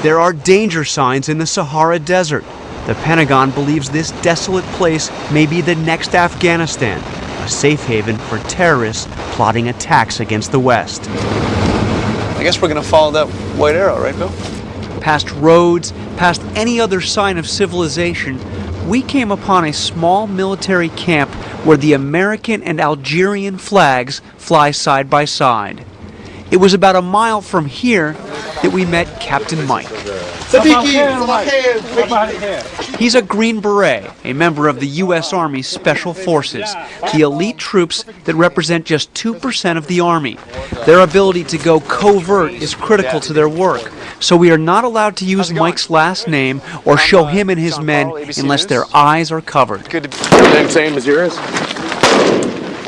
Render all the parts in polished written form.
there are danger signs in the Sahara Desert. The Pentagon believes this desolate place may be the next Afghanistan, a safe haven for terrorists plotting attacks against the West. I guess we're going to follow that white arrow, right, Bill? Past roads, past any other sign of civilization, we came upon a small military camp where the American and Algerian flags fly side by side. It was about a mile from here that we met Captain Mike. He's a Green Beret, a member of the U.S. Army's Special Forces, the elite troops that represent just 2% of the Army. Their ability to go covert is critical to their work, so we are not allowed to use Mike's last name or show him and his men unless their eyes are covered. Good. Everything same as yours?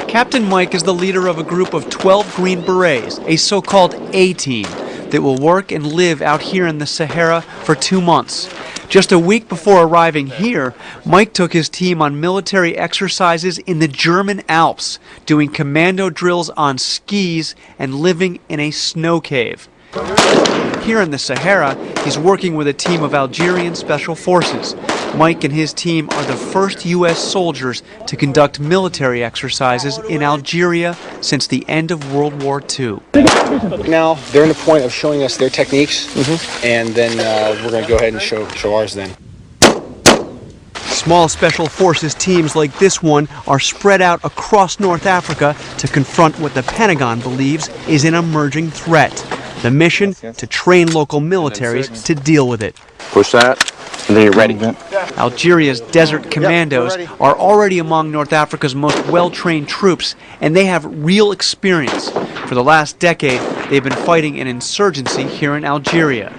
Captain Mike is the leader of a group of 12 Green Berets, a so-called A-team, that will work and live out here in the Sahara for 2 months. Just a week before arriving here, Mike took his team on military exercises in the German Alps, doing commando drills on skis and living in a snow cave. Here in the Sahara, he's working with a team of Algerian Special Forces. Mike and his team are the first U.S. soldiers to conduct military exercises in Algeria since the end of World War II. Now, they're in the point of showing us their techniques, and then we're going to go ahead and show ours then. Small Special Forces teams like this one are spread out across North Africa to confront what the Pentagon believes is an emerging threat. The mission, to train local militaries to deal with it. Push that, and then you're ready. Algeria's Desert Commandos are already among North Africa's most well-trained troops, and they have real experience. For the last decade, they've been fighting an insurgency here in Algeria.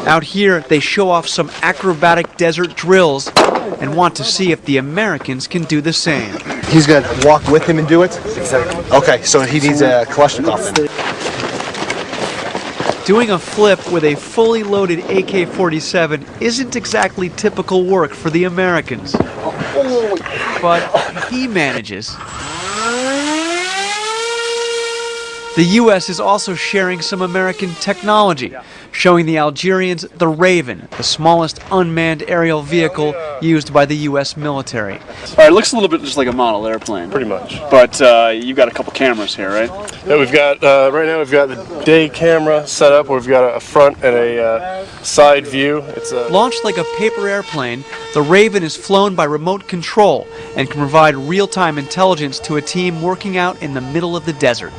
Out here, they show off some acrobatic desert drills and want to see if the Americans can do the same. He's going to walk with him and do it? Exactly. Okay, so he needs a Kalashnikov then. Doing a flip with a fully loaded AK-47 isn't exactly typical work for the Americans. But he manages. The U.S. is also sharing some American technology, showing the Algerians the Raven, the smallest unmanned aerial vehicle used by the U.S. military. All right, it looks a little bit just like a model airplane. Pretty much. But you've got a couple cameras here, right? Yeah, we've got, right now we've got the day camera set up where we've got a front and a side view. It's Launched like a paper airplane, the Raven is flown by remote control and can provide real-time intelligence to a team working out in the middle of the desert.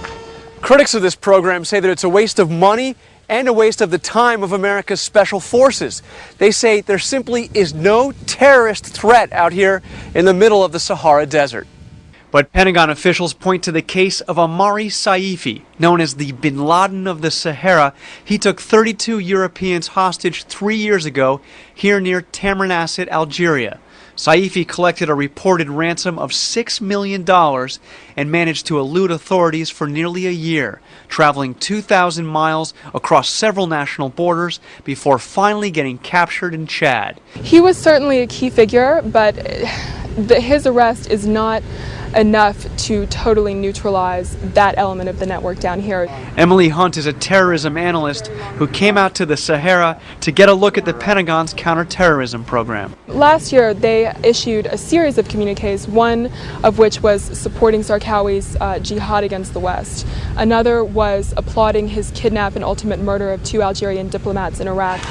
Critics of this program say that it's a waste of money and a waste of the time of America's Special Forces. They say there simply is no terrorist threat out here in the middle of the Sahara Desert. But Pentagon officials point to the case of Amari Saifi, known as the Bin Laden of the Sahara. He took 32 Europeans hostage 3 years ago here near Tamanrasset, Algeria. Saifi collected a reported ransom of $6 million and managed to elude authorities for nearly a year, traveling 2,000 miles across several national borders before finally getting captured in Chad. He was certainly a key figure, but his arrest is not enough to totally neutralize that element of the network down here. Emily Hunt is a terrorism analyst who came out to the Sahara to get a look at the Pentagon's counterterrorism program. Last year, they issued a series of communiques, one of which was supporting Zarqawi's jihad against the West. Another was applauding his kidnap and ultimate murder of 2 Algerian diplomats in Iraq.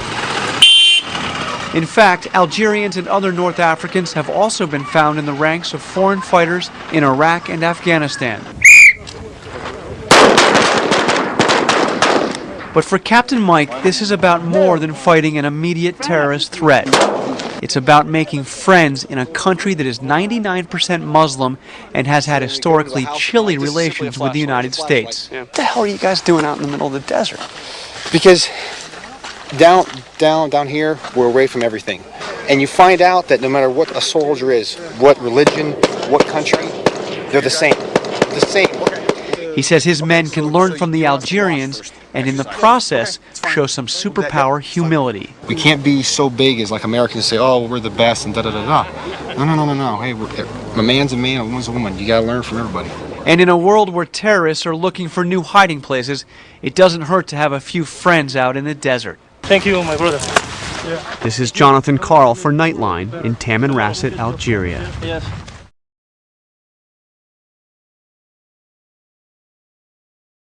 In fact, Algerians and other North Africans have also been found in the ranks of foreign fighters in Iraq and Afghanistan. But for Captain Mike, this is about more than fighting an immediate terrorist threat. It's about making friends in a country that is 99% Muslim and has had historically chilly relations with the United States. What the hell are you guys doing out in the middle of the desert? Because down here, we're away from everything. And you find out that no matter what a soldier is, what religion, what country, they're the same. The same. He says his men can learn from the Algerians and in the process show some superpower humility. We can't be so big as like Americans say, oh, we're the best and da-da-da-da. No. Hey, a man's a man, a woman's a woman. You gotta learn from everybody. And in a world where terrorists are looking for new hiding places, it doesn't hurt to have a few friends out in the desert. Thank you, my brother. This is Jonathan Carl for Nightline in Tamanrasset, Algeria. Yes.